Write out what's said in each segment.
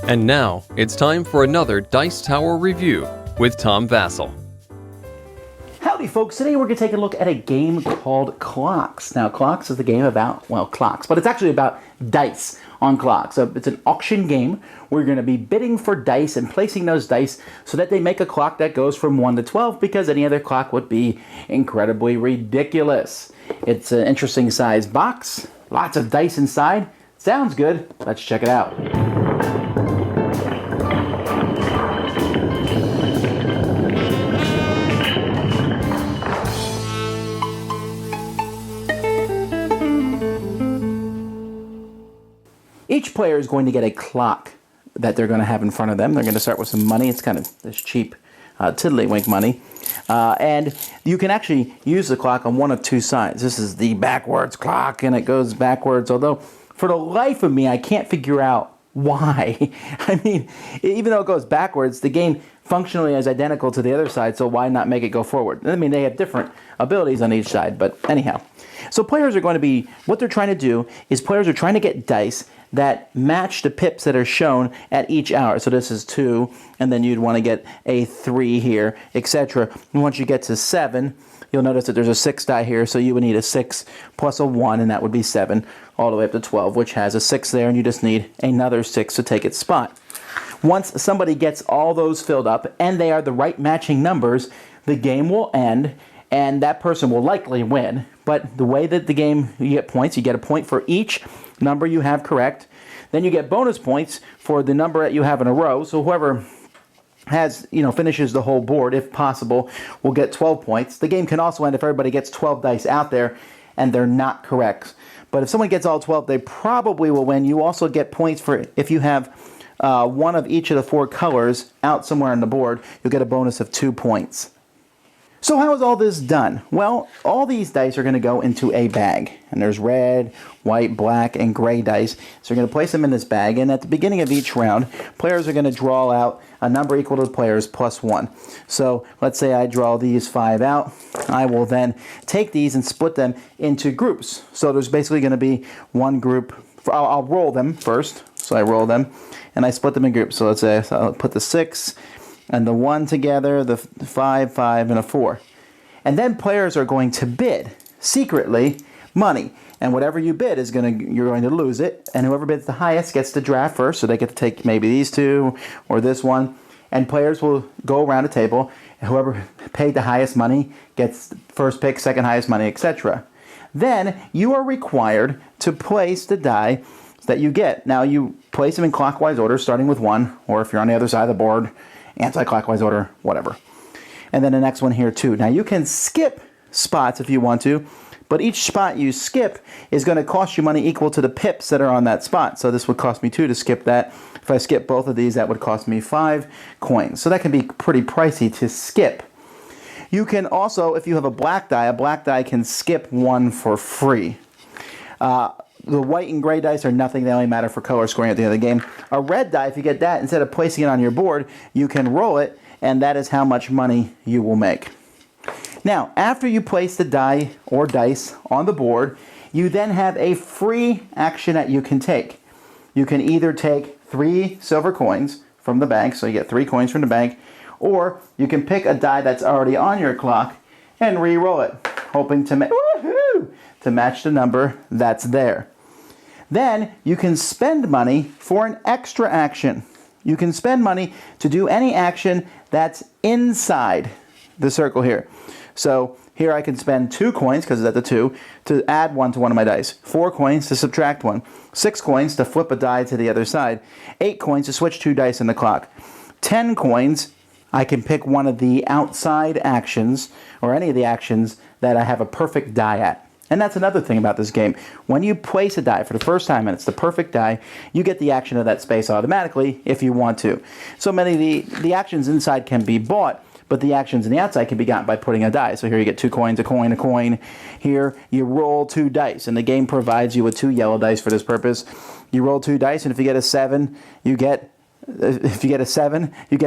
And now, it's time for another Dice Tower review with Tom Vasel. Howdy folks, today we're going to take a look at a game called Clocks. Now Clocks is the game about, well, clocks, but it's actually about dice on clocks. So it's an auction game where you're going to be bidding for dice and placing those dice so that they make a clock that goes from 1 to 12 because any other clock would be incredibly ridiculous. It's an interesting size box, lots of dice inside. Sounds good, let's check it out. Each player is going to get a clock that they're going to have in front of them. They're going to start with some money. It's kind of this cheap tiddlywink money. And you can actually use the clock on one of two sides. This is the backwards clock, and it goes backwards. Although, for the life of me, I can't figure out why. I mean, even though it goes backwards, the game functionally is identical to the other side, so why not make it go forward? I mean, they have different abilities on each side, but anyhow. So players are going to be, what they're trying to do is players are trying to get dice that match the pips that are shown at each hour. So this is 2, and then you'd want to get a 3 here, etc. And once you get to 7, you'll notice that there's a 6 die here, so you would need a 6 plus a 1, and that would be 7, all the way up to 12, which has a 6 there, and you just need another 6 to take its spot. Once somebody gets all those filled up, and they are the right matching numbers, the game will end, and that person will likely win. But the way that the game, you get points, you get a point for each number you have correct. Then you get bonus points for the number that you have in a row. So whoever has, finishes the whole board, if possible, will get 12 points. The game can also end if everybody gets 12 dice out there and they're not correct. But if someone gets all 12, they probably will win. You also get points for if you have one of each of the 4 colors out somewhere on the board, you'll get a bonus of 2 points. So how is all this done? Well, all these dice are going to go into a bag. And there's red, white, black, and gray dice. So you're going to place them in this bag. And at the beginning of each round, players are going to draw out a number equal to the players plus 1. So let's say I draw these 5 out. I will then take these and split them into groups. So there's basically going to be one group. I'll roll them first. So I roll them, and I split them in groups. So let's say I'll put the 6 and the 1 together, the 5, and a 4. And then players are going to bid, secretly, money. And whatever you bid, you're going to lose it. And whoever bids the highest gets to draft first, so they get to take maybe these 2 or this one. And players will go around a table, and whoever paid the highest money gets first pick, second highest money, etc. Then you are required to place the die that you get. Now you place them in clockwise order, starting with 1, or if you're on the other side of the board, anti-clockwise order, whatever. And then the next one here too. Now you can skip spots if you want to, but each spot you skip is going to cost you money equal to the pips that are on that spot. So this would cost me 2 to skip that. If I skip both of these, that would cost me 5 coins. So that can be pretty pricey to skip. You can also, if you have a black die can skip 1 for free. The white and gray dice are nothing. They only matter for color scoring at the end of the game. A red die, if you get that, instead of placing it on your board, you can roll it, and that is how much money you will make. Now, after you place the die or dice on the board, you then have a free action that you can take. You can either take 3 silver coins from the bank, so you get 3 coins from the bank, or you can pick a die that's already on your clock and re-roll it, hoping to match the number that's there. Then you can spend money for an extra action. You can spend money to do any action that's inside the circle here. So here I can spend 2 coins, because it's at the 2, to add 1 to one of my dice. 4 coins to subtract 1. 6 coins to flip a die to the other side. 8 coins to switch 2 dice in the clock. 10 coins, I can pick one of the outside actions, or any of the actions that I have a perfect die at. And that's another thing about this game. When you place a die for the first time and it's the perfect die, you get the action of that space automatically if you want to. So many of the actions inside can be bought, but the actions on the outside can be gotten by putting a die. So here you get 2 coins, a coin, a coin. Here you roll 2 dice, and the game provides you with 2 yellow dice for this purpose. You roll 2 dice, and if you get a 7, you get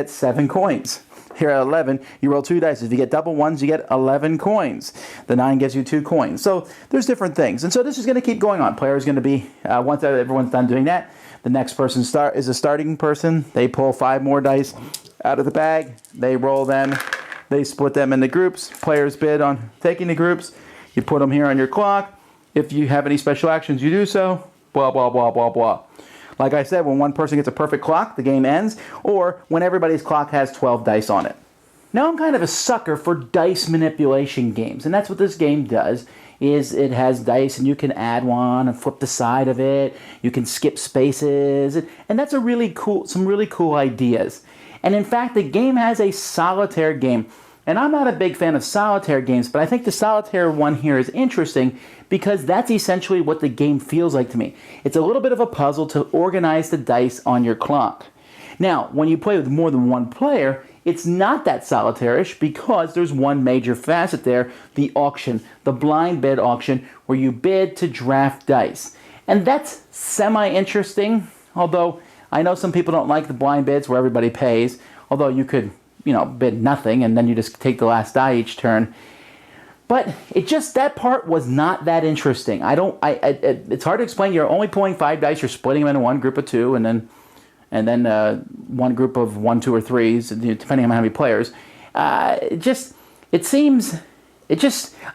7 coins. Here at 11, you roll 2 dice. If you get double ones, you get 11 coins. The 9 gives you 2 coins. So there's different things. And so this is going to keep going on. Player is going to be, once everyone's done doing that, the next person is a starting person. They pull 5 more dice out of the bag. They roll them. They split them into groups. Players bid on taking the groups. You put them here on your clock. If you have any special actions, you do so. Blah, blah, blah, blah, blah. Like I said, when one person gets a perfect clock, the game ends, or when everybody's clock has 12 dice on it. Now I'm kind of a sucker for dice manipulation games, and that's what this game does, is it has dice and you can add one and flip the side of it, you can skip spaces, and that's some really cool ideas. And in fact, the game has a solitaire game. And I'm not a big fan of solitaire games, but I think the solitaire one here is interesting because that's essentially what the game feels like to me. It's a little bit of a puzzle to organize the dice on your clock. Now, when you play with more than one player, it's not that solitaire-ish because there's one major facet there, the auction, the blind bid auction, where you bid to draft dice. And that's semi-interesting, although I know some people don't like the blind bids where everybody pays, although you could bid nothing, and then you just take the last die each turn. But that part was not that interesting. It's hard to explain. You're only pulling 5 dice. You're splitting them into one group of 2, and then one group of 1, 2, or 3s, depending on how many players. I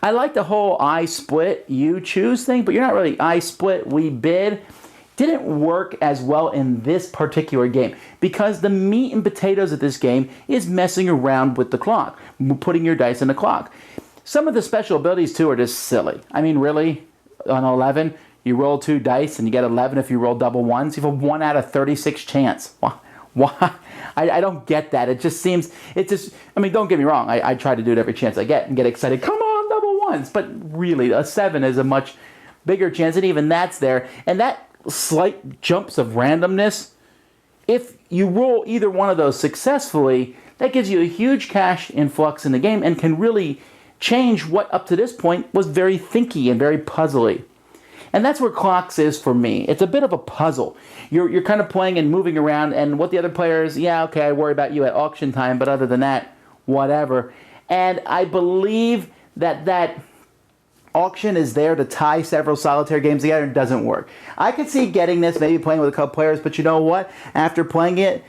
like the whole I split, you choose thing, but you're not really I split, we bid. Didn't work as well in this particular game because the meat and potatoes of this game is messing around with the clock, putting your dice in the clock. Some of the special abilities too are just silly. I mean, really, on 11, you roll 2 dice and you get 11 if you roll double ones. You have a 1 out of 36 chance. Why? I don't get that. Don't get me wrong. I try to do it every chance I get and get excited. Come on, double ones. But really, a 7 is a much bigger chance, and even that's there. And that slight jumps of randomness, if you roll either one of those successfully, that gives you a huge cash influx in the game and can really change what up to this point was very thinky and very puzzly. And that's where clocks is for me. It's a bit of a puzzle. You're kind of playing and moving around, and what the other players, I worry about you at auction time, but other than that, whatever. And I believe that auction is there to tie several solitaire games together and doesn't work. I could see getting this, maybe playing with a couple players, but you know what? After playing it,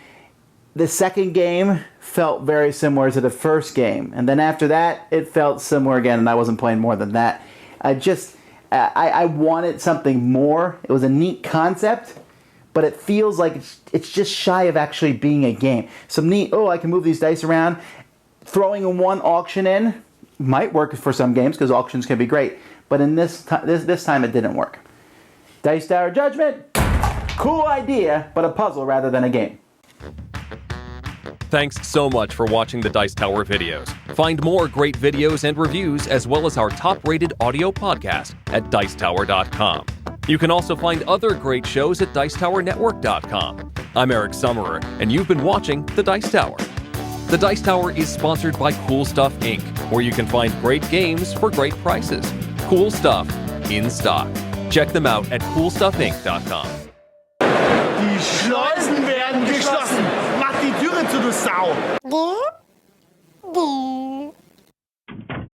the second game felt very similar to the first game. And then after that, it felt similar again, and I wasn't playing more than that. I wanted something more. It was a neat concept, but it feels like it's just shy of actually being a game. Some neat, I can move these dice around. Throwing one auction in might work for some games because auctions can be great, but in this time it didn't work. Dice Tower Judgment, cool idea, but a puzzle rather than a game. Thanks so much for watching the Dice Tower videos. Find more great videos and reviews as well as our top-rated audio podcast at Dicetower.com. You can also find other great shows at Dicetowernetwork.com. I'm Eric Summerer, and you've been watching The Dice Tower. The Dice Tower is sponsored by Cool Stuff Inc., where you can find great games for great prices. Cool stuff in stock. Check them out at CoolStuffInc.com. Die Schleusen werden geschlossen. Mach die Türe zu, du Sau.